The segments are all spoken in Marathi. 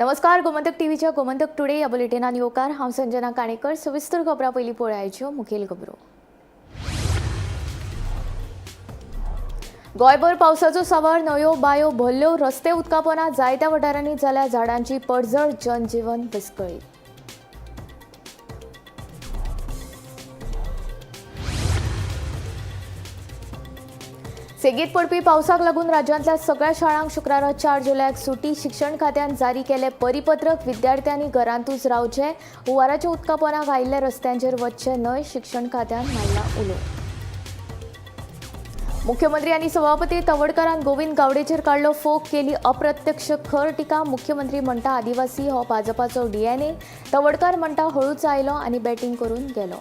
नमस्कार. गोमंतक टीव्हीच्या गोमंतक टुडे या बुलेटिनान येवकार. हांव संजना काणेकर. सविस्तर खबरां पयलीं पळोवयाच्यो मुखेल खबरो. गोंयभर पावसाचो सांवार. न्हंयो बांयो भरल्यो. रस्ते उदका पोंदा. जायत्या वाठारांनी जाल्या झाडांची पडझड. जनजीवन विस्कळीत. सेगीत पडपी पावसाक लागून राज्यांतल्या सगळ्या शाळांक शुक्रारा 4 जुलयाक सुटी. शिक्षण खात्यान जारी केले परिपत्रक. विद्यार्थ्यांनी घरांतूच रावचे. हुंवाराच्या उदका पोंदाक आयिल्ल्या रस्त्यांचेर वचचे न्हय. शिक्षण खात्यान मारला उलो. मुख्यमंत्री आनी सभापती तवडकरान गोविंद गावडेचेर काडलो फोग. केली अप्रत्यक्ष खर टिका. मुख्यमंत्री म्हणटा आदिवासी हो भाजपाचो DNA. तवडकर म्हणटा हळूच आयलो आनी बॅटिंग करून गेलो.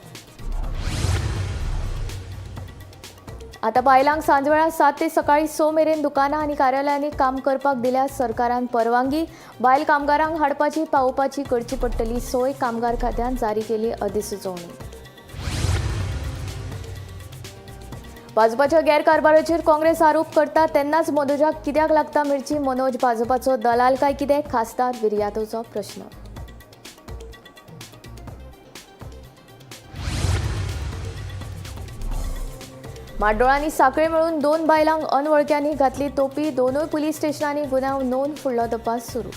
आता बायलांक सांजवेळा 7 ते सकाळी 6 मेरेन दुकानां आनी कार्यालयांनी काम करपाक दिल्या सरकारान परवानगी. बायल कामगारांक हाडपाची पावोवपाची करची पडटली सोय. कामगार खात्यान जारी केली अधिसुचोवणी. भाजपाच्या गैरकारभाराचेर काँग्रेस आरोप करता तेन्नाच मनोजाक कित्याक लागता मिर्ची. मनोज भाजपाचो दलाल काय कितें? खासदार विर्यातोचो प्रश्न. माड्डोळ आनी सांखळे मेळून 2 बायलांक अनवळख्यांनी घातली तोपी. दोनूय पुलीस स्टेशनांनी गुन्यांव नोंद. फुडलो तपास सुरू.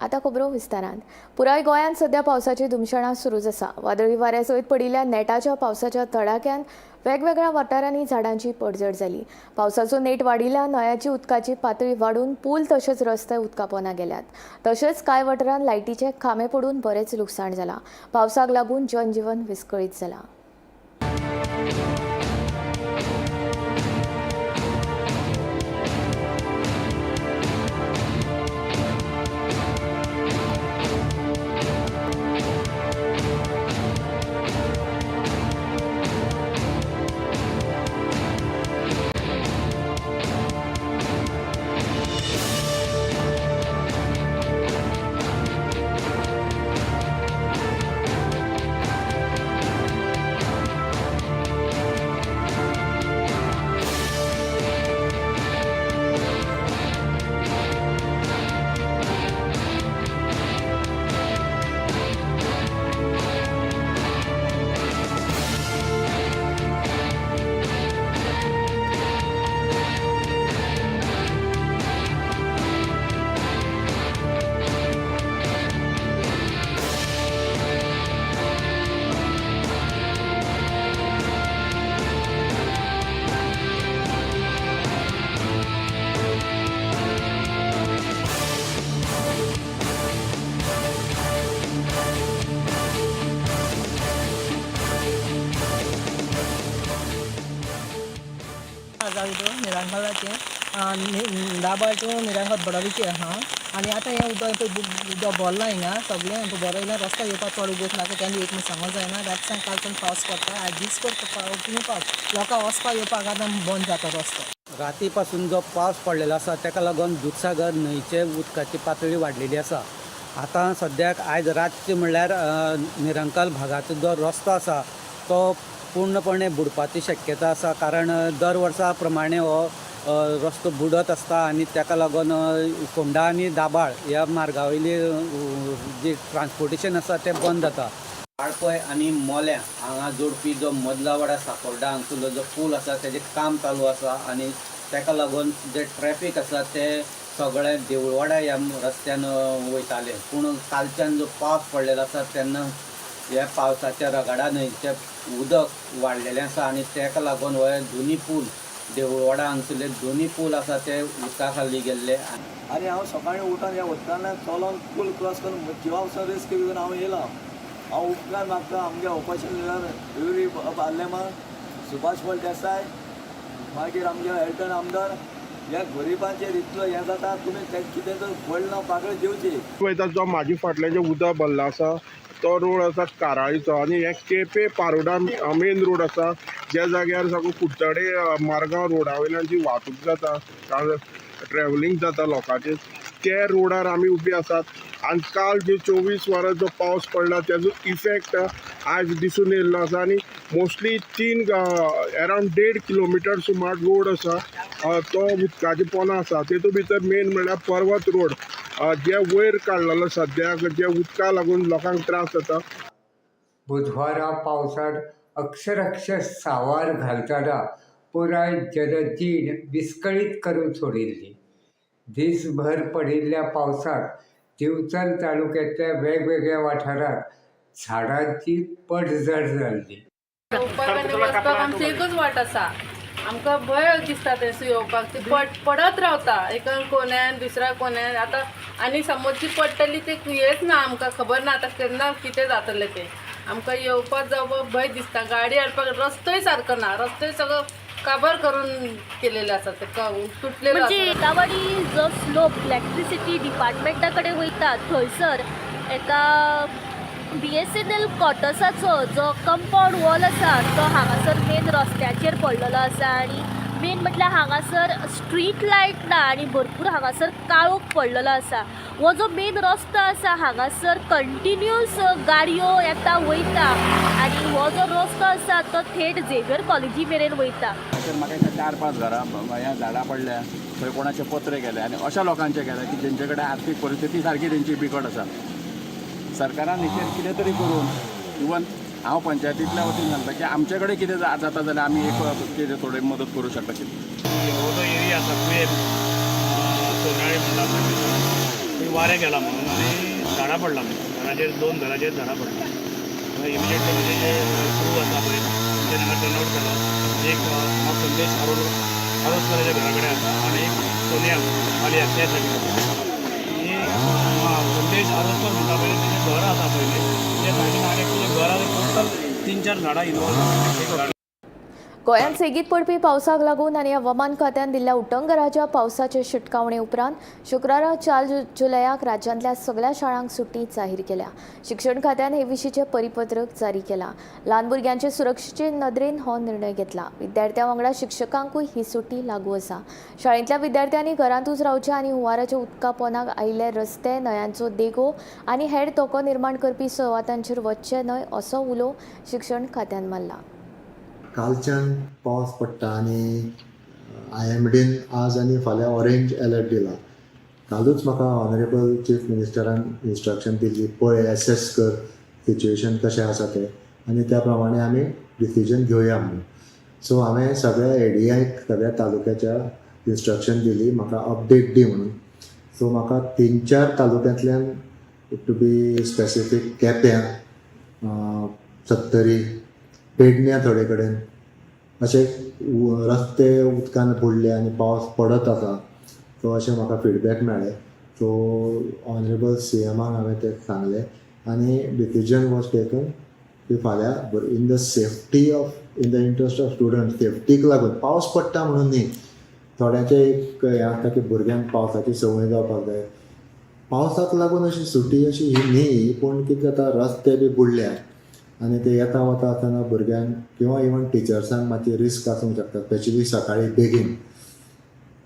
आता खबरो विस्तारान. पुराय गोंयांत सध्या पावसाची धुमशणां सुरूच आसा. वादळी वाऱ्या सयत पडिल्ल्या नेटाच्या पावसाच्या तडाक्यान वेगवेगळ्या वाठारांनी झाडांची पडझड जाली. पावसाचो नेट वाडिल्ल्या न्हंयाची उदकाची पातळी वाडून पूल तशेंच रस्ते उदका पोंदा गेल्यात. तशेंच कांय वाठारांत लायटीचे खांबे पडून बरेंच लुकसाण जालां. पावसाक लागून जनजीवन विस्कळीत जालां. निरांकाचे दाबाळ टू निरांकात बडोलीचे आहा आनी आतां हें उदक भरलां हिंगा सगळें बरो येयला. रस्तो येवपाक चड उगोत नाका केन्ना एक सांगो जायना. रातसान कालच्यान पावस पडटा. आज दीस कंटिन्यू पावस. लोकांक वचपाक येवपाक आतां बंद जाता रस्तो. राती पासून जो पावस पडलेलो आसा ताका लागून दूधसागर न्हंयचे उदकाची पातळी वाडलेली आसा. आतां सद्याक आयज रातचे म्हणल्यार निरंकाल भागाचो जो रस्तो आसा तो पूर्णपणे बुडपाची शक्यता आसा. कारण दर वर्सा प्रमाणे हो रस्तो बुडत आसता आनी ताका लागून फोंडा आनी दाबाळ ह्या मार्गा वयली जी ट्रान्सपोर्टेशन आसा तें बंद जाता. आळपय आनी मोल्या हांगा जोडपी जो मदला वाडा साकोर्डा हांगसरलो जो पूल आसा तेजें काम चालू आसा आनी ताका लागून जे ट्रॅफिक आसा तें सगळें देवळवाडा ह्या रस्त्यान वयताले. पूण कालच्यान जो पावस पडलेलो आसा तेन्ना ह्या पावसाच्या रगडा न्हंयचें उदक वाडलेलें आसा आनी ताका लागून हो दोनी पूल देवळवाडा हांगसरले दोनी पूल आसा ते उदका खाली गेल्ले. आनी हांव सकाळीं उठोन ह्या उदकांतल्यान चलोन पूल क्रॉस करून जिवाचो रिस्क घेवन हांव येयलो. हांव उपकार मागता आमगे ऑपरेशन युरी आल्लेमा सुभाष पॉल देसाय मागीर आमगे हेल्टन आमदार ह्या गरिबांचेर इतलो हें जाता. तुमी कितें तर व्हड ना पागळ जेवची. वयता जो म्हाजी फाटल्यान जे उदक भरला आसा तो रोड आसा काराळीचो आनी हे केपें पारोडा मेन रोड आसा ज्या जाग्यार साकून कुट्टाडे मारगांव रोडा वयल्यान जी वाहतूक जाता ट्रॅव्हलिंग जाता लोकांचें ते रोडार आमी उबी आसात आणि काल जे 24 वरां जो पावस पडला त्याचो इफेक्ट आज दिसून येयल्लो आसा आणि मोस्टली अरावंड 1.5 किलोमिटर सुमार रोड आसा तो उदकाची पोना आसा. तेतूं भितर मेन म्हणल्यार पर्वत रोड जे वयर काडलेलो सद्याक जे उदका लागून लोकांक त्रास जाता. बुधवारा पावसात अक्षरशः सावार घालताना पुराय जनजीण विस्कळीत करून सोडिल्ली. दिसभर पडिल्ल्या पावसात दिवचल तालुक्यातल्या वेगवेगळ्या वाठारात झाडांची पडझड जाल्ली. येवपाक आनी वचपाक आमची एकच वाट आसा. आमकां भंय दिसता थंयसर येवपाक. ती पडत रावता एका कोण्यान दुसऱ्या कोण्यान. आतां आनी समज ती पडटली ते हेच ना, आमकां खबर ना आतां केन्ना कितें जातलें तें. आमकां येवपाक जावपाक भंय दिसता. गाडी हाडपाक रस्तोय सारको ना. रस्तोय सगळो काबार करून केलेले आसा, ते तुटलेलो म्हणजे आसा. एकावाडी जो स्लोप इलेक्ट्रिसिटी डिपार्टमेंटा कडेन वयता थंयसर एका BSNL क्वॉर्टर्साचो जो कंपाऊंड वॉल आसा तो हांगासर मेन रस्त्याचेर पडलेलो आसा. आनी मेन म्हटल्यार हांगासर स्ट्रीट लायट ना आनी भरपूर हांगासर काळोख पडलेलो आसा. हो जो मेन रस्तो आसा हांगासर कंटिन्यूअस गाडयो येता वयता आनी हो जो रस्तो आसा तो थेट झेवियर कॉलेजी मेरेन वयता. म्हाका दिसता 4-5 घरां ह्या झाडां पडल्या, थंय कोणाचे पत्रे गेले आनी अशा लोकांचे गेले की जेंचे कडेन आर्थीक परिस्थिती सारकी तेंची बिकट आसा. सरकारान हेचेर कितें तरी करून इवन हांव पंचायतींतल्या वतीन सांगता की आमचे कडेन कितें जाता जाल्यार आमी एक कितें थोडी मदत करूं शकता. हो जो एरिया आसा कुयेन सोनाळी म्हणटा थंय वारें गेला म्हणून आनी झाडां पडला म्हणून घराचेर 2 घराचेर झाडां पडला. इमिजिएटली म्हणजे जे सुरू आसा पळय तेणें हांगा टर्न आवट केलो. एक हांव संदेश आरोसकराच्या घरा कडेन आसा आनी एक सोनिया वालिया त्या सायडीन. संदेश आरोसकर म्हणटा पळय तेजें घर आसा पयलीं त्या सायडीन आनी तेजें घर आसा टोटल 3-4 झाडां इनवॉल्व आसा. गोंयांत सेगीत पडपी पावसाक लागून आनी हवामान खात्यान दिल्ल्या उटंगराच्या पावसाचे शिटकावणे उपरांत शुक्रारा 4 जुलयाक राज्यांतल्या सगळ्या शाळांक सुटी जाहीर केल्या. शिक्षण खात्यान हे विशींचें परिपत्रक जारी केलां. ल्हान भुरग्यांचे सुरक्षेचे नदरेन हो निर्णय घेतला. विद्यार्थ्यां वांगडा शिक्षकांकूय ही सुटी लागू आसा. शाळेंतल्या विद्यार्थ्यांनी घरांतूच रावचें आनी हुंवाराच्या उदका पोंदाक आयिल्ले रस्ते, न्हंयांचो देगो आनी हेर धोको निर्माण करपी सुवातांचेर वचचें न्हय असो उलो शिक्षण खात्यान मारला. कालच्यान पावस पडटा आनी IMDन आज आनी फाल्यां ऑरेंज अलर्ट दिला. कालूच म्हाका ऑनरेबल चीफ मिनिस्टरान इन्स्ट्रक्शन दिल्ली, पळय एसेस कर सिच्युएशन कशें आसा तें आनी त्या प्रमाणे आमी डिसिजन घेवया म्हणून. सो हांवें सगळ्या ADIक सगळ्या तालुक्याच्या इन्स्ट्रक्शन दिली म्हाका अपडेट दी म्हणून. सो म्हाका 3-4 तालुक्यांतल्यान टू बी स्पेसिफीक केप्यां, सत्तरी, पेडण्यां थोडे कडेन अशे रस्ते उदकान बुडले आनी पावस पडत आसा. सो अशें म्हाका फिडबॅक मेळ्ळे. सो ऑनरेबल CMाक हांवें तें सांगलें आनी डिसिजन वॉज टेकन की फाल्यां in the safety of in the interest of student septic लागून पावस पडटा म्हणून न्ही, थोड्यांचें एक हें आसता की भुरग्यांक पावसाची संवय जावपाक जाय. पावसाक लागून अशी सुटी अशी ही न्ही, पूण कितें जाता रस्ते बी बुडल्या आनी ते येता वता आसतना भुरग्यांक किंवा इवन टिचर्सांक मातशी रिस्क आसूंक शकता, स्पेशली सकाळीं बेगीन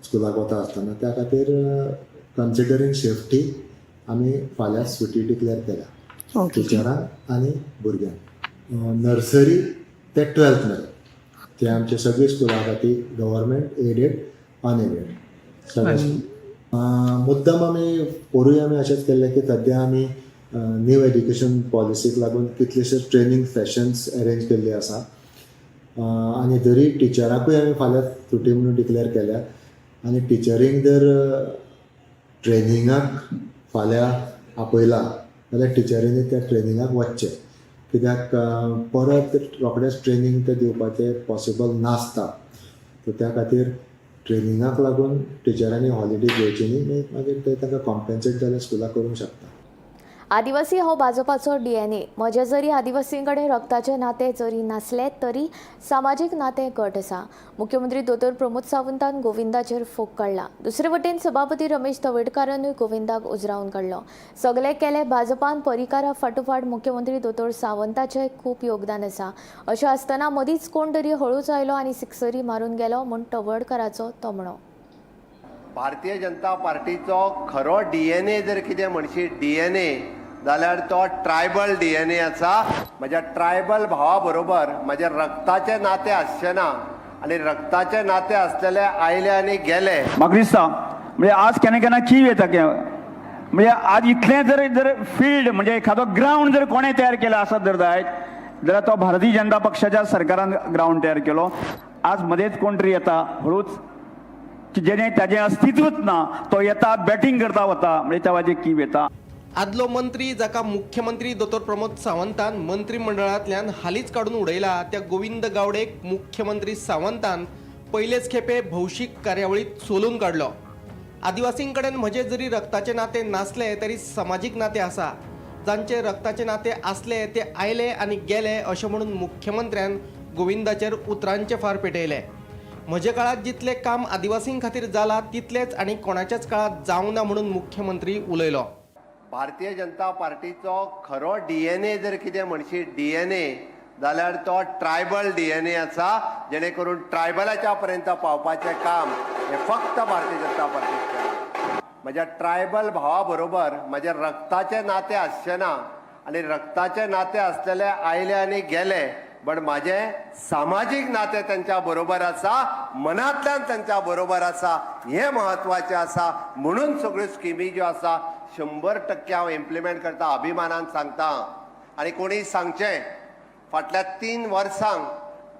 स्कुलाक वता आसतना. त्या खातीर कन्सिडरींग सेफ्टी आमी फाल्यां सुटी डिक्लेअर केल्या टिचरांक आनी भुरग्यांक. नर्सरी ते 12th मेरेन ते आमचे सगळीं स्कुलां खातीर गव्हर्मेंट एडेड अनएडेड सगळे. मुद्दम आमी पोरूय आमी अशेंच केल्लें की सद्या आमी न्यू एड्युकेशन पॉलिसीक लागून कितलेशेच ट्रेनींग सेशन्स अरेंज केल्ले आसा आनी जरी टिचरांकूय आमी फाल्यां सुटी म्हणून डिक्लेअर केल्या आनी टिचरींक जर ट्रेनिंगाक फाल्यां आपयला जाल्यार टिचरींनी त्या ट्रेनिंगाक वचचें, कित्याक परत रोखडेंच ट्रेनींग ते दिवपाचें पॉसिबल नासता. सो त्या खातीर ट्रेनिंगाक लागून टिचरांनी हॉलिडे घेवची न्ही, मागीर ते तांकां कॉम्पेन्सेट जाल्यार स्कुलाक करूंक शकता. आदिवासी हो भाजपाचो DNA. म्हजे जरी आदिवासीं कडेन रक्ताचे नाते जरी नासले तरी सामाजीक नाते घट आसा. मुख्यमंत्री दोतोर प्रमोद सावंतान गोविंदाचेर फोग काडला. दुसरे वटेन सभापती रमेश तवडकारानूय गोविंदाक उजरावन काडलो. सगळे केले भाजपान परिकारा फाटोफाट मुख्यमंत्री दोतोर सावंताचें खूब योगदान आसा. अशें आसतना मदींच कोण तरी हळूच आयलो आनी सिक्सरी मारून गेलो म्हूण तवडकाराचो तोमणो. भारतीय जनता पार्टीचो खरो DNA जर कितें म्हणशी DNA जाल्यार तो ट्रायबल DNA आसा. म्हज्या ट्रायबल भावा बरोबर म्हजे रक्ताचे नाते आसचे ना आनी रक्ताचे नाते आसलेले आयले आनी गेले. म्हाका दिसता म्हणजे आज केन्ना केन्ना की येता म्हणजे आज इतलें जर फील्ड म्हणजे एखादो ग्राउंड जर कोणें तयार केला आसत जर जायत जाल्यार तो भारतीय जनता पक्षाच्या सरकारान ग्राउंड तयार केलो. आज मध्येच कोण तरी येता हळूच की जेणे ताजें अस्तित्वच ना तो येता बॅटिंग करता वता म्हणजे त्या की येता. आदलो मंत्री जाका मुख्यमंत्री दोतोर प्रमोद सावंतान मंत्रिमंडळांतल्यान हालींच काडून उडयला त्या गोविंद गावडेक मुख्यमंत्री सावंतान पयलेच खेपे भौशीक कार्यावळीत सोलून काडलो. आदिवासीं कडेन म्हजे जरी रक्ताचे नाते नासले तरी समाजीक नाते आसा. जांचे रक्ताचे नाते आसले ते आयले आनी गेले अशें म्हणून मुख्यमंत्र्यान गोविंदाचेर उतरांचे फार पेटयले. म्हजे काळात जितले काम आदिवासीं खातीर जाला तितलेच आनी कोणाच्याच काळात जावंक ना म्हणून मुख्यमंत्री उलयलो. भारतीय जनता पार्टीचो खरो DNA जर कितें म्हणशी DNA जाल्यार तो ट्रायबल DNA आसा. जेणे करून ट्रायबलाच्या पर्यंत पावपाचें काम हे फक्त भारतीय जनता पार्टीन केलां. म्हज्या ट्रायबल भावा बरोबर म्हजे रक्ताचे नाते आसचे ना आनी रक्ताचे नाते आसलेले आयले आनी गेले. पण माझे सामाजिक नाते त्यांच्या बरोबर आसा, मनांतल्यान त्यांच्या बरोबर आसा, हे महत्वाचे आसा. म्हणून सगळ्यो स्किमी ज्यो आसा 100% हांव इम्प्लिमेंट करता, अभिमानान सांगता. आनी कोणी सांगचें फाटल्या 3 वर्सांक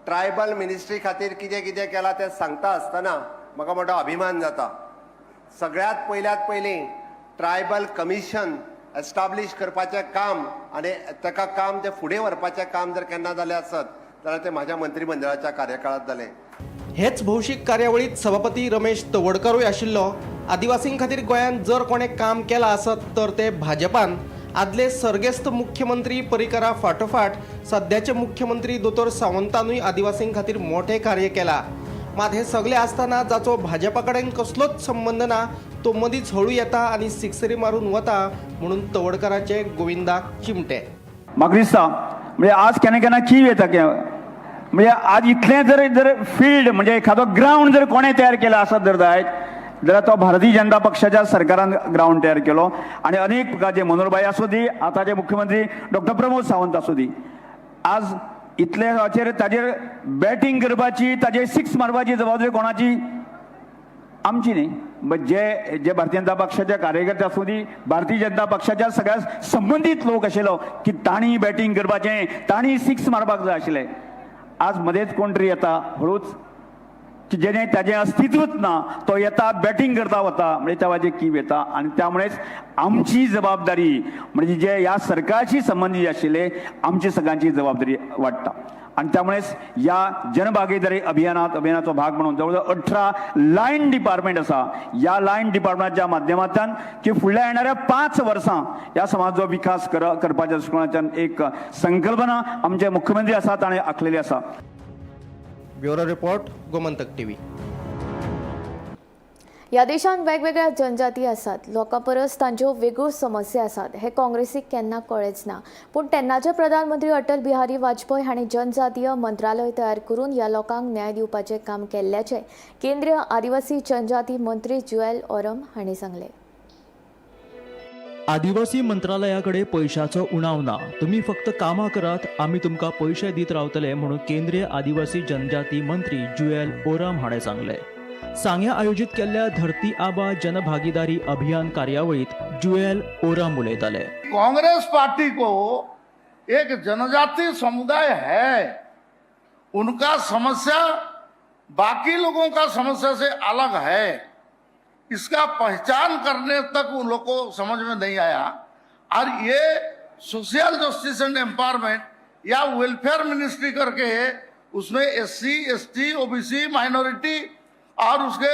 ट्रायबल मिनिस्ट्री खातीर कितें कितें केलां तें सांगता आसतना म्हाका मोठो अभिमान जाता. सगळ्यात पयलीं ट्रायबल कमिशन एस्टाब्लीश करपाचें काम आनी ताका काम तें फुडें व्हरपाचें काम जर केन्ना जालें आसत जाल्यार तें म्हाज्या मंत्रिमंडळाच्या कार्यकाळांत जालें. हेच भौशीक कार्यावळीत सभापती रमेश तवडकरूय आशिल्लो. आदिवासीं खातीर गोंयांत जर कोणें काम केलां आसत तर ते भाजपान. आदले सर्गेस्त मुख्यमंत्री परिकरा फाटोफाट सध्याचे मुख्यमंत्री दोतोर सावंतानूय आदिवासीं खातीर मोठें कार्य केलां. मात हे सगळे आसतना जाचो भाजपा कडेन कसलोच संबंध ना तो मदींच हळू येता आनी सिक्सरी मारून वता म्हणून तवडकराचे गोविंदाक चिमटे. म्हाका दिसता म्हणजे आज केन्ना केन्ना की येता म्हणजे आज इतलें जर फील्ड म्हणजे एखादो ग्राउंड जर कोणें तयार केला आसत जर जायत जाल्यार तो भारतीय जनता पक्षाच्या सरकारान ग्राउंड तयार केलो. आनी अनेक प्रकारचे मनोहरभाई आसूं दी, आतांचे मुख्यमंत्री डॉक्टर प्रमोद सावंत आसूं दी, आज इतले ताजेर बॅटिंग करपाची ताजेर 6 मारपाची जबाबदारी कोणाची? आमची न्ही. बट जे भारतीय जनता पक्षाचे कार्यकर्ते आसूं दी, भारतीय जनता पक्षाच्या सगळ्या संबंधीत लोक आशिल्लो की तांणी बॅटिंग करपाचें, तांणी 6 मारपाक जाय आशिल्लें. आज मध्येच कोण तरी येता हळूच की जेणे ताजें अस्तित्वच ना तो येता बॅटिंग करता वता म्हणजे त्या की येता. आनी त्यामुळेच आमची जबाबदारी म्हणजे जे ह्या सरकारशी संबंधीत आशिल्ले आमची सगळ्यांची जबाबदारी वाडटा. आणि त्यामुळेच या जनभागीदारी अभियानाचो भाग म्हणून जवळजवळ 18 लायन डिपार्टमेंट आसा. या लायन डिपार्टमेंटाच्या माध्यमांतल्यान की फुडल्या येणाऱ्या 5 वर्सां ह्या समाजाचो विकास करपाच्या दृश्टिकोनाच्यान एक संकल्पना आमचे मुख्यमंत्री आसा ताणें आखलेली आसा. Bureau report, Gomantak TV. ह्या देशांत वेगवेगळ्या जनजाती आसात. लोकां परस तांच्यो वेगळ्यो समस्या आसात हे काँग्रेसीक केन्ना कळ्ळेंच ना. पूण तेन्नाचे प्रधानमंत्री अटल बिहारी वाजपेयी हांणी जनजातीय मंत्रालय तयार करून ह्या लोकांक न्याय दिवपाचें काम केल्ल्याचें केंद्रीय आदिवासी जनजाती मंत्री जुएल ओरम हांणी सांगलें. आदिवासी मंत्रालयाकडे पैशाचो उणाव ना. तुम्ही फक्त कामां करात, आम्ही तुमकां पैसे दीत रावतले म्हणून केंद्रीय आदिवासी जनजाती मंत्री जुएल ओरम हाणें सांगलें. सांग्या आयोजित केल्ल्या धरती आबा जनभागीदारी अभियान कार्यावळीत जुएल ओरम उलयताले. कांग्रेस पार्टी को एक जनजाति समुदाय है, उनका समस्या बाकी लोगों का समस्या से अलग है. इसका पहचान करने तक उन लोगों को समझ में नहीं आया. और ये सोशल जस्टिस एंड एम्पावरमेंट या वेलफेयर मिनिस्ट्री करके उसमें SC, ST, OBC, माइनॉरिटी और उसके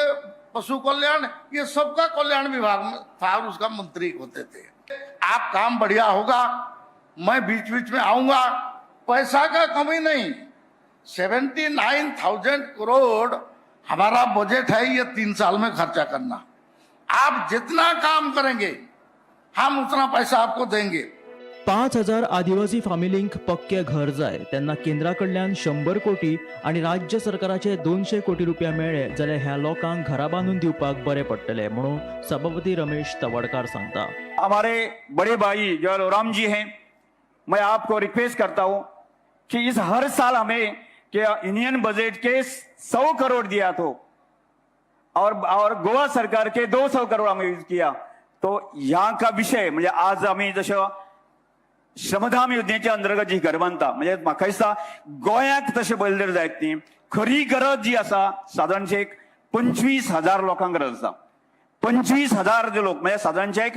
पशु कल्याण, ये सबका कल्याण विभाग में था और उसका मंत्री होते थे. आप काम बढ़िया होगा, मैं बीच बीच में आऊंगा. पैसा का कमी नहीं. 79,000 करोड़ हमारा बजट है, ये 3 साल में खर्चा करना. आप जितना काम करेंगे हम उतना पैसा आपको देंगे. 5,000 आदिवासी फामिलींक पक्के घर जाय तेन्ना केंद्राकडल्यान 100 कोटी आणि राज्य सरकाराचे 200 कोटी रुपया मेळ्ळे जाल्यार ह्या लोकांक घरा बांधून दिवपाक बरे पडटले म्हणून सभापती रमेश तवडकार सांगता। हमारे बड़े भाई जो ओराम जी हैं, मैं आपको रिक्वेस्ट करता हूं कि इस हर साल हमें कि यूनियन बजट के 100 करोड़ दिया तो और गोवा सरकार के 200 करोड़ हमें यूज किया, तो यहाँ का विषय म्हणजे आज आम्ही जसं श्रमधाम योजनेच्या अंतर्गत जी घर बांधता म्हणजे म्हाका दिसता गोंयाक तशें बयलदार जायत न्ही, खरी गरज जी आसा सादारणशे 25,000 लोकांक गरज आसा। 25,000 जे लोक म्हणजे सादारणशे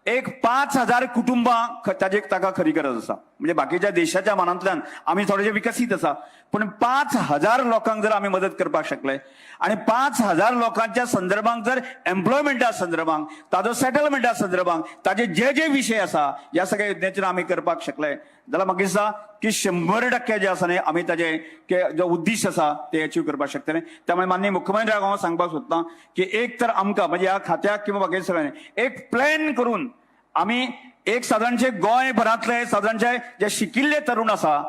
एक 5,000 कुटुंबां ताका खरी गरज आसा। म्हणजे बाकीच्या देशाच्या मानांतल्यान आमी थोडेशे विकसीत आसा, पण 5,000 लोकांक जर आमी मदत करपाक शकले आणि 5,000 लोकांच्या संदर्भात जर एम्प्लॉयमेंटा संदर्भात, ताजो सेटलमेंटा संदर्भात ताजे जे जे विषय आसा ह्या सगळ्या योजनेचेर आमी करपाक शकले जाल्यार म्हाका दिसता की 100% जे आसा न्ही आमी ताजे जो उद्दिश्ट आसा ते अचीव करपाक शकतले। त्यामुळे माननीय मुख्यमंत्र्याक हांव सांगपाक सोदतां की एक तर आमकां म्हणजे ह्या खात्याक किंवा बाकी सगळ्यांनी एक प्लॅन करून आमी एक सादारणशे गोंयभरांतले सादारणशे जे शिकिल्ले तरुण आसा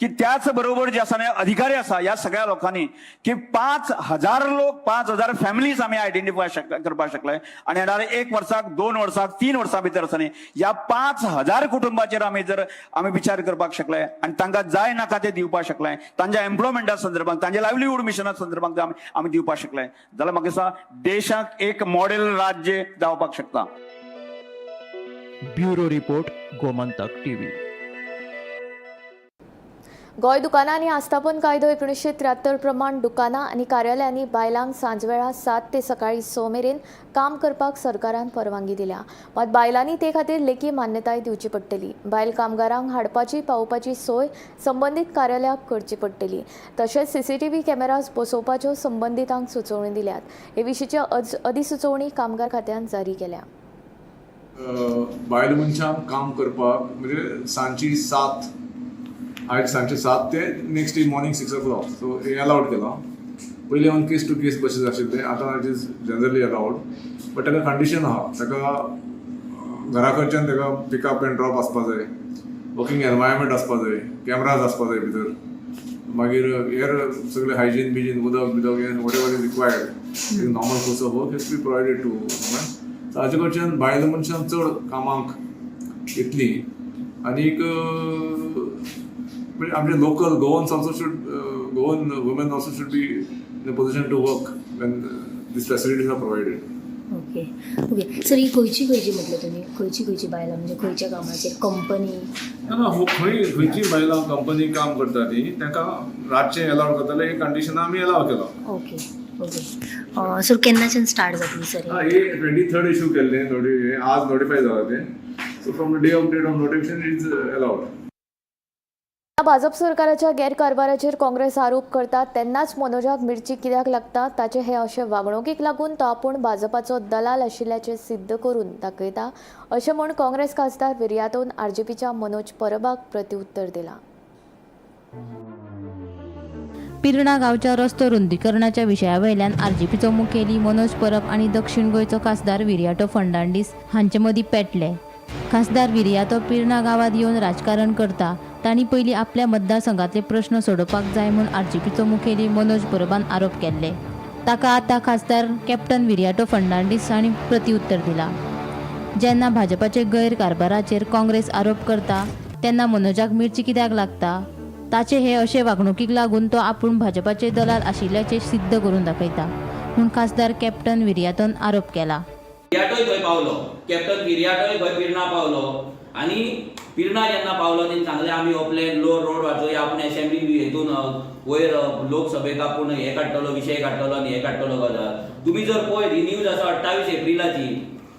की त्याच बरोबर जे आसा अधिकारी आसा ह्या सगळ्या लोकांनी की 5,000 लोक 5,000 फॅमिलीज आमी आयडेंटिफाय करपाक शकले आणि येणाऱ्या 1 वर्साक 2 वर्साक 3 वर्सां भितर आसा न्ही ह्या 5,000 कुटुंबाचेर आमी विचार करपाक शकले आणि तांकां जाय नाका ते दिवपाक शकले, तांच्या एम्प्लॉयमेंटा संदर्भात तांच्या लायव्हलीहूड मिशना संदर्भात आमी दिवपाक शकले जाल्यार म्हाका दिसता देशाक एक मॉडेल राज्य जावपाक शकता। Bureau report, Gomantak TV. Goa दुकानां आनी आस्थापन कायदो 1973 प्रमाण दुकानां आनी कार्यालयांनी बायलांक सांजवेळा 7 ते सकाळी 6 मेरेन काम करपाक सरकारान परवानगी दिल्या, मात बायलांनी ते खातीर लेखी मान्यताय दिवची पडटली। बायल कामगारांक हाडपाची पावोवपाची सोय संबंदीत कार्यालयाक करची पडटली, तशेंच CCTV कॅमेराज बसोवपाच्यो संबंधितांक सुचोवणी दिल्यात। हे विशींची अधिसुचोवणी कामगार खात्यान जारी केल्या। बायल मनशांक काम करपाक म्हणजे सांजची 7 आयज सांजचे 7 ते next day morning 6 o'clock so हे अलाउड केला। पयलीं on case to case basis आशिल्ले, आतां it is generally allowed, but ताका कंडिशन आहा, ताका घरा कडच्यान ताका पिकअप एंड ड्रॉप आसपा जाय, वर्किंग एनवायरमेंट आसपा जाय, कॅमेराज आसपा जाय भितर, मागीर हेर सगळे हायजीन बिजीन उदक whatever is required normal course of work has to be provided to woman. ताजे कडच्यान बायल मनशांक चड कामाक येतली आनीक आमचे local Goans also should Goan women also should be in a position to work when these facilities are provided. Okay sir, ही खंयची म्हटलं तुमी, खंयची बायलां म्हणजे खंयच्या कामाचेर कंपनी खंयची बायलां कंपनी काम करता ती तांकां रातचें अलाउड करताले, हे कंडिशन आमी अलाव केला। ओके सर, केन्नाच्यान स्टार्ट जातली सर? हे 23rd इश्यू केल्लें, आज नोटिफाय जाला तें, so from the date of notification it is allowed. Bhajap सरकाराच्या गैरकारभाराचेर काँग्रेस आरोप करता तेन्नाच मनोजाक मिरची कित्याक लागता ताचे हे अशे वागणुकीक लागून तो आपूण भाजपाचो दलाल आशिल्ल्याचे सिद्ध करून दाखयता अशें म्हूण काँग्रेस खासदार विर्यातोन RJPच्या मनोज परबाक प्रत्युत्तर दिला। पिर्णा गांवच्या रस्तो रुंदीकरणाच्या विशया वयल्यान RJPचो मुखेली मनोज परब आनी दक्षिण गोंयचो खासदार विर्याटो फर्नांडीस हांचे मदीं पेटले। खासदार विर्याटो पिर्णा गांवांत येवन राजकारण करता, तांणी पयलीं आपल्या मतदारसंघातले प्रश्न सोडोवपाक जाय म्हूण RJPचो मुखेली मनोज परबान आरोप केल्ले। ताका आतां खासदार कॅप्टन विर्याटो फर्नांडीस हांणी प्रत्युत्तर दिलां। जेन्ना भाजपाचे गैरकारभाराचेर काँग्रेस आरोप करता तेन्ना मनोजाक मिरची कित्याक लागता ताचे हे अशे वागणुकीक लागून तो आपूण भाजपाचे दलाल आशिल्ल्याचे सिद्ध करून दाखयता म्हूण खासदार कॅप्टन विर्याटोन आरोप केला। विर्याटोय थंय पावलो, कॅप्टन विर्याटोय थंय पिर्णा पावलो आनी पिर्णा जेन्ना पावलो तेणी सांगलें आमी हो प्लॅन रोड वाचोवया, आपूण असेंब्ली हेतून वयर लोकसभेक आपूण हे काडटलो विशय काडटलो आनी हे काडटलो गजाल। तुमी जर पळयत ही न्यूज आसा 28 एप्रिलाची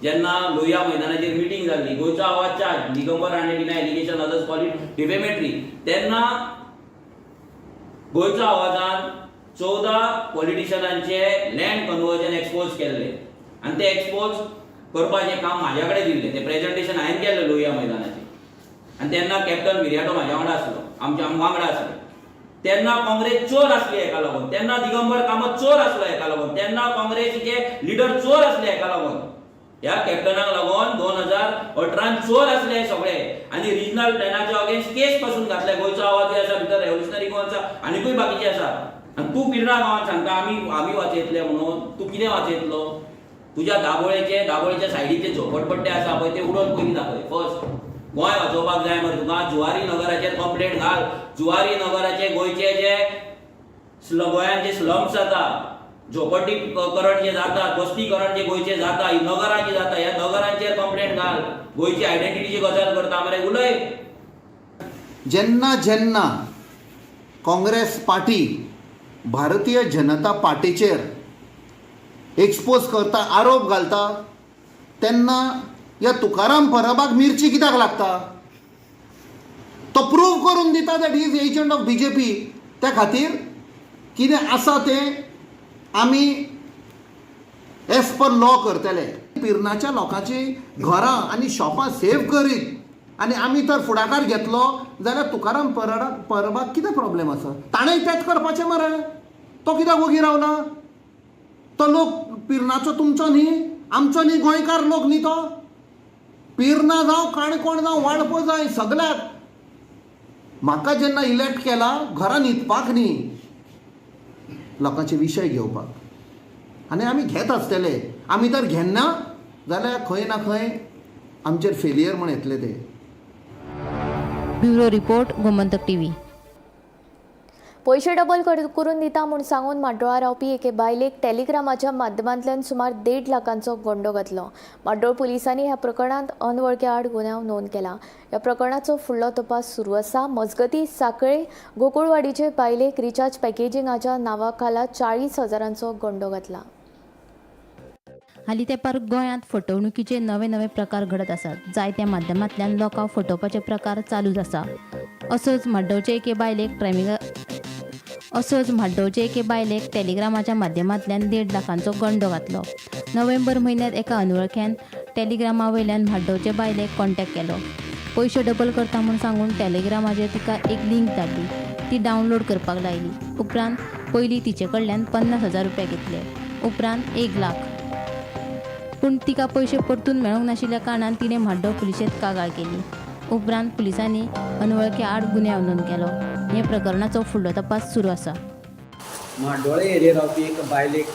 जेन्ना लोहिया मैदानाचेर मिटींग जाल्ली, गोंयचो आवाज चार्ज दिगंबर राणेंन allegation others call it defamatory, तेन्ना गोंयच्या आवाजान 14 पॉलिटिशियनांचे लँड कन्वर्जन एक्सपोज केल्ले आनी ते एक्सपोज करपाचें काम म्हाज्या कडेन दिल्लें। तें प्रेझेंटेशन हांवें केल्लें लोहिया मैदानाचेर आनी तेन्ना कॅप्टन विर्याटो म्हाज्या वांगडा आसलो, आमच्या वांगडा आसले। तेन्ना काँग्रेस चोर आसली हेका लागून, तेन्ना दिगंबर कामत चोर आसलो हेका लागून, तेन्ना काँग्रेसीचे लिडर चोर आसले हेका लागून ह्या कॅप्टनाक लागून 2018 चोर असले सगळे आणि रिजनल प्लॅनाच्या अगेन्स्ट केस पासून घातले. गोंयचो आवाज आसा भितर रेव्होल्युशनरी गोवांचा आनीकूय बाकीचे आसा. आणि तू पिर्णा गांवांत सांगता आमी वाचयतले म्हणून. तू कितें वाचयतलो? तुज्या दाबोळेच्या सायडीचे झोपडपट्टे आसा पळय ते उडोवन पयलीं दाखय. फर्स्ट गोंय वाचोवपाक जाय मरे तुका. जुवारी नगराचेर कंप्लेंट घाल. जुवारी नगराचे गोंयचे जे गोंयांत जे स्लम्स जाता, झोपडीकरण जे जाता, बस्तीकरण जे गोंयचे जाता, ही नगरां जी जाता, ह्या नगरांचेर कंप्लेंट घाल. गोंयची आयडेंटिटीची गजाल करता मरे उलय. जेन्ना जेन्ना काँग्रेस पार्टी भारतीय जनता पार्टीचेर एक्सपोज करता, आरोप घालता, तेन्ना ह्या तुकाराम परबाक मिरची कित्याक लागता? तो प्रूव करून दिता that he is agent of BJP. त्या खातीर कितें आसा तें आमी एज पर लॉ करतले. पिर्णाच्या लोकांची घरां आनी शॉपां सेव करीत आनी आमी तर फुडाकार घेतलो जाल्यार तुकाराम परबाक कितें प्रॉब्लेम आसा? ताणेंय तेंच करपाचें मरे. तो कित्याक वगी रावला? तो लोक पिर्णाचो तुमचो न्ही, आमचो न्ही, गोंयकार लोक न्ही तो. पिर्णा जावं काणकोण जावं वाळपो जाय सगळ्याक. म्हाका जेन्ना इलेक्ट केला घरा न्हिदपाक न्ही, लोकांचे विशय घेवपाक. आनी आमी घेत आसतले. आमी तर घेना जाल्यार खंय ना खंय आमचेर फेलियर म्हण येतले ते. Bureau report Gomantak TV. पयशे डबल करून दिता म्हूण सांगून माड्डोळा रावपी एके बायलेक टेलिग्रामाच्या माध्यमांतल्यान सुमार 1.5 लाखांचो गंडो घातलो. माड्डोळ पुलिसांनी ह्या प्रकरणांत अनवळख्या आड गुन्यांव नोंद केला. ह्या प्रकरणाचो फुडलो तपास सुरू आसा. मजगतीं सांखळे गोकुळवाडीचे बायलेक रिचार्ज पॅकेजिंगाच्या नांवा खाला 40,000 गंडो घातला. हालीं तेंपार गोंयांत फटवणुकीचे नवे प्रकार घडत आसात. जायत्या माध्यमांतल्यान लोकांक फटोवपाचे प्रकार चालूच आसा. असोच म्हाड्डोळचे एके बायलेक टेलिग्रामाच्या माध्यमांतल्यान 1.5 लाखांचो गंडो घातलो. नोव्हेंबर म्हयन्यांत एका अनवळख्यान टेलिग्रामा वयल्यान म्हाड्डोळचे बायलेक कॉन्टॅक्ट केलो. पयशे डबल करता म्हूण सांगून टेलिग्रामाचेर तिका एक लिंक धाडली. ती डावनलोड करपाक लायली. उपरांत पयलीं तिचे कडल्यान 50,000 रुपया घेतले. उपरांत 1 लाख. पूण तिका पयशे परतून मेळूंक नाशिल्ल्या कारणान तिणें म्हाड्डोळ पुलिशेंत कागाळ केली. उपरांत पुलिसांनी अनवळख्या आड गुन्यांव नोंद केलो. हे प्रकरणाचो फुडलो तपास सुरू आसा. म्हाड्डोळे एरियेर रावपी एक बायलेक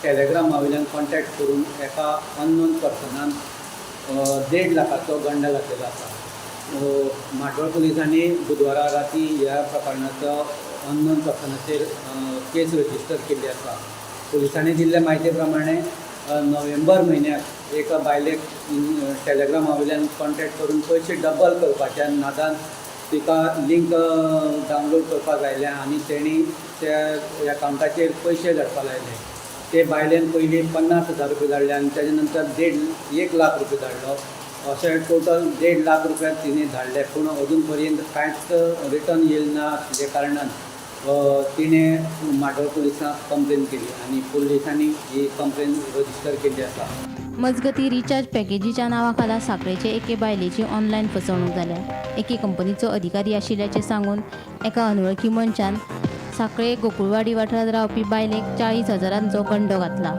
टेलिग्रामा वयल्यान कॉन्टॅक्ट करून एका अननोन पर्सनान 1.5 लाखाचो गंड घातलेलो आसा. म्हाड्डोळ पुलिसांनी बुधवारा राती ह्या प्रकरणाचो अननोन पर्सनाचेर केस रजिस्टर केल्ली आसा. पुलिसांनी दिल्ल्या म्हायती प्रमाणे नोव्हेंबर म्हयन्याक एका बायलेक टेलिग्रामा वयल्यान कॉन्टॅक्ट करून पयशे डबल करपाच्या नादान तिका लिंक डावनलोड करपाक लायल्या आनी तेणी त्या एकावंटाचेर पयशे धाडपाक लायले. ते बायलेन पयलीं 50,000 रुपया धाडले आनी तेजे नंतर 1 लाख रुपया धाडलो. अशें टोटल 1.5 लाख रुपया तिणें धाडले. पूण अजून पर्यंत कांयच रिटर्न येयले ना आशिल्ल्या कारणान तिणें म्हाड्डोळ पुलिसांक कंप्लेन केली आनी पुलिसांनी ही कंप्लेन रजिस्टर केल्ली आसा. मजगतीं रिचार्ज पॅकेजीच्या नांवा खाला सांखळेचे एके बायलेची ऑनलायन फसवणूक जाल्या. एके कंपनीचो अधिकारी आशिल्ल्याचे सांगून एका अनवळखी मनशान सांखळे गोकुळवाडी वाठारांत रावपी बायलेक 40,000 गंडो घातला.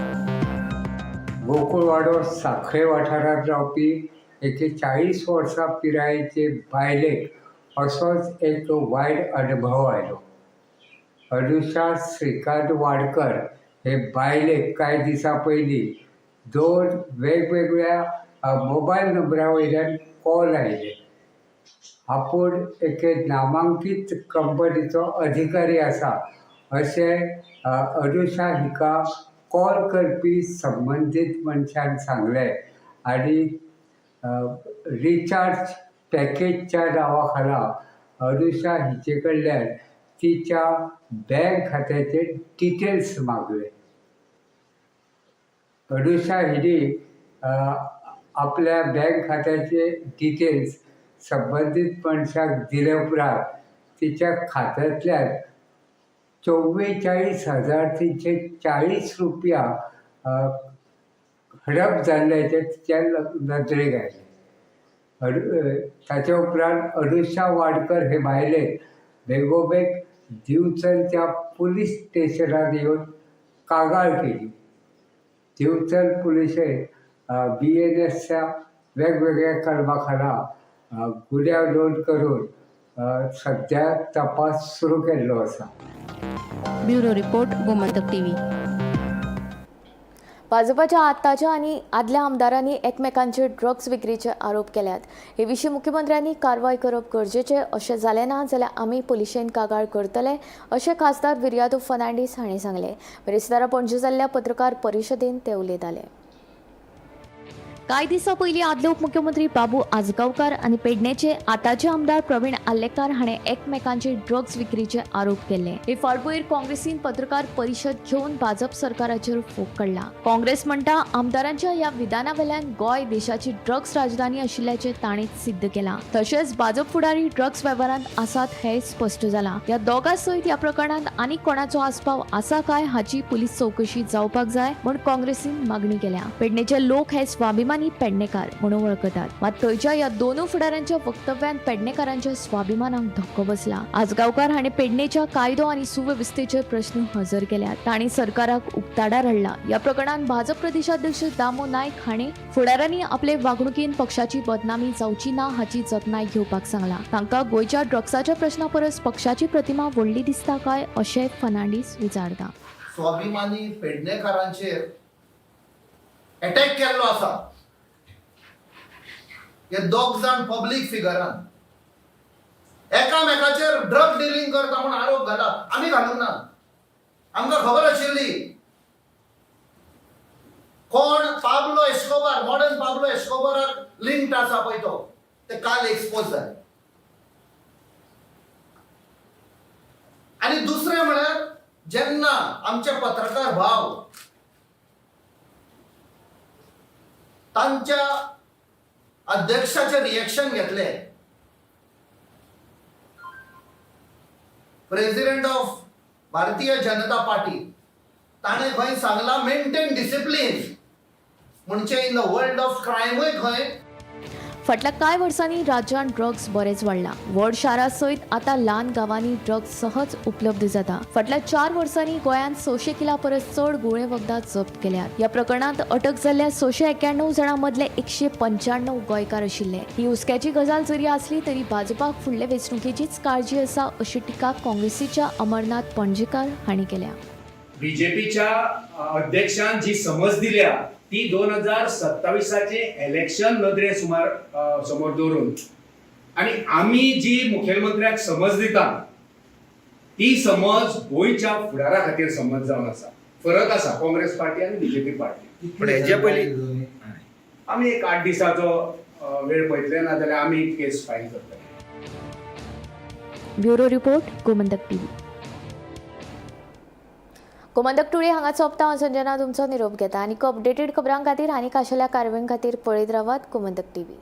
गोकुळवाडो सांखळे वाठारांत रावपी एके 40 वर्सां पिरायेचे बायलेक असोच एक वायट अनुभव आयलो. अनुषा श्रीकांत वाडकर हे बायलेक कांय दिसां पयलीं 2 वेगवेगळ्या मोबायल नंबरा वयल्यान कॉल आयले. आपूण एके नामांकीत कंपनीचो अधिकारी आसा अशें अनुषा हिका कॉल करपी संबंदीत मनशान सांगलें आनी रिचार्ज पॅकेजच्या नांवा खाला अनुषा हिचे कडल्यान तिच्या बँक खात्याचे डिटेल्स मागले. अनुषा हिणी आपल्या बँक खात्याचे डिटेल्स संबंदीत मनशाक दिले उपरांत तिच्या खात्यांतल्यान 44,340 रुपया हडप जाल्ल्याचे तिच्या नदरेक आयले. ताचे उपरांत अनुषा वाडकर हे बायलेक बेगोबेग दिवचलच्या पुलीस स्टेशनार येवन कागाळ केली. दिवचल पुलिशेन BNSच्या वेगवेगळ्या कलमाखाला गुन्यांव नोंद करून सध्या तपास सुरू केल्लो आसा. Bureau report Gomantak TV. भाजपाच्या आताच्या आणि आदल्या आमदारांनी एकमेकांचेर ड्रग्स विक्रीचे आरोप केल्यात. हे विशीं मुख्यमंत्र्यांनी कारवाय करप गरजेचें. अशें जालें ना जाल्यार आमी पुलिशेन कागाळ करतले अशें खासदार विर्यादो फर्नांडीस हांणी सांगलें. बिरेस्तारा पणजे जाल्ल्या पत्रकार परिशदेंत ते उलयताले. कांय दिसां पयलीं आदले उपमुख्यमंत्री बाबू आजगांवकार आनी पेडणेचे आताचे आमदार प्रवीण आल्लेकार हाणें एकमेकांचेर ड्रग्स विक्रीचे आरोप केले. हे फाटभुंयेर काँग्रेसीन पत्रकार परिशद घेवन भाजप सरकाराचेर फोग काडला. काँग्रेस म्हणटा आमदारांच्या ह्या विधानावेल्यान गोंय देशाची ड्रग्स राजधानी आशिल्ल्याचें ताणें सिद्ध केलां. तशेंच भाजप फुडारी ड्रग्स वेव्हारांत आसात हेंय स्पश्ट जालां. ह्या दोगां सयत ह्या प्रकरणांत आनीक कोणाचो आस्पाव आसा काय हाची पुलीस चवकशी जावपाक जाय म्हूण काँग्रेसीन मागणी केल्या. पेडणेचे लोक हे स्वाभिमानी पेडणेकार म्हणून वळखतात. मात थंयच्या ह्या दोनूय फुडाऱ्यांच्या वक्तव्यान पेडणेकारांच्या स्वाभिमानाक धक्को बसला. आजगांवकार हाणें पेडणेच्या कायदो आनी सुवेवस्थेचे प्रश्न हजर केल्यात. तांणी सरकाराक उक्ताडार हाडला. ह्या प्रकरणात भाजप प्रदेशाध्यक्ष दामो नायक हाणें फुडाऱ्यांनी आपले वागणुकेन पक्षाची बदनामी जावची ना हाची जतनाय घेवपाक सांगला. तांकां गोंयच्या ड्रग्साच्या प्रश्ना परस पक्षाची प्रतिमा व्हडली दिसता काय अशें फर्नांडीस विचारता. स्वाभिमानी पेडणेकारांचेर अटॅक केल्लो आसा. हे दोग जाण पब्लीक फिगरान एकामेकाचेर ड्रग डिलिंग करता म्हणून आरोप घाला. आमी घालूंक ना. आमकां खबर आशिल्ली कोण पाब्लो एस्कोबार, मॉडर्न पाब्लो एस्कोबाराक लिंक्ड आसा पळय तो, ते काल एक्सपोज जाले. आनी दुसरें म्हळ्यार जेन्ना आमचे पत्रकार भाव तांच्या अध्यक्षाचे रिएक्शन घेतले, president of Bharatiya Janata party ताणें खंय सांगला मेंटेन डिसिप्लिन म्हणजे इन द वर्ल्ड ऑफ क्रायमूय खंय. फाटल्या कांय वर्सांनी राज्यांत ड्रग्स बरेच वाडला. व्हड शारां सयत आतां ल्हान गांवांनी ड्रग्स सहज उपलब्ध जाता. फाटल्या 4 वर्सांनी गोंयांत 600 किला परस चड गुळे वखदां जप्त केल्यात. ह्या प्रकरणांत अटक जाल्ल्या 691 जाणां मदले 195 गोंयकार आशिल्ले. ही हुस्क्याची गजाल जरी आसली तरी भाजपाक फुडले वेंचणुकेचीच काळजी आसा अशी टिका काँग्रेसीच्या अमरनाथ पणजेकार हांणी केल्या. बीजेपीच्या अध्यक्षान जी समज दिल्या ती 2027चे इलेक्शन नदरे समोर दवरून आणि आम्ही जी मुखेलमंत्र्याक समज दिता ती समज गोंयच्या फुडारा खातीर समज जावन आसा. फरक आसा काँग्रेस पार्टी आणि बीजेपी पार्टी. पण हेच्या पयलीं आमी एक 8 दिसाचो वेळ पळयतले ना जाल्यार आमी केस फायल करतले. Bureau report Gomantak TV. Gomantak today हांगा सोंपता. हांव संजना तुमचो निरोप घेता. आनी अपडेटेड खबरां खातीर आनीक आशिल्ल्या कारवाईं खातीर पळयत रावात गोमंतक टीव्ही.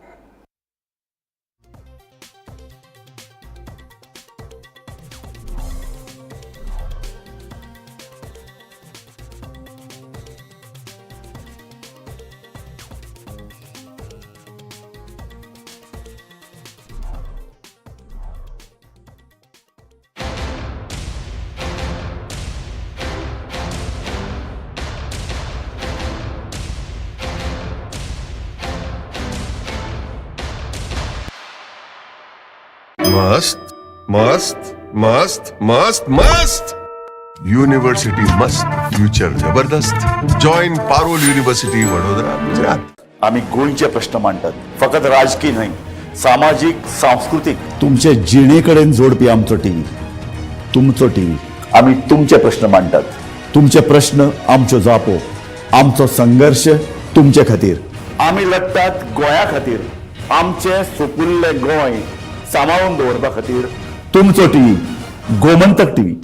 मस्त मस्त मस्त मस्त मस्त युनिव्हर्सिटी मस्त, फ्युचर जबरदस्त. Join Parul university Vadodara, Gujarat. आम्ही गोंयचे प्रश्न मांडटात, फकत राजकीय न्हय, सामाजिक सांस्कृतिक. तुमचे जिणेकडेन जोडपी आमचो टीव्ही, तुमचो टीव्ही. आम्ही तुमचे प्रश्न मांडटात. तुमचे प्रश्न आमच्यो जापो, आमचो संघर्ष तुमचे खातीर. आम्ही लढटात गोंया खातीर. आमचे सोपुल्ले गोंय सांबाळून दवरपा खातीर. तुमचो टीव्ही, गोमंतक टीव्ही.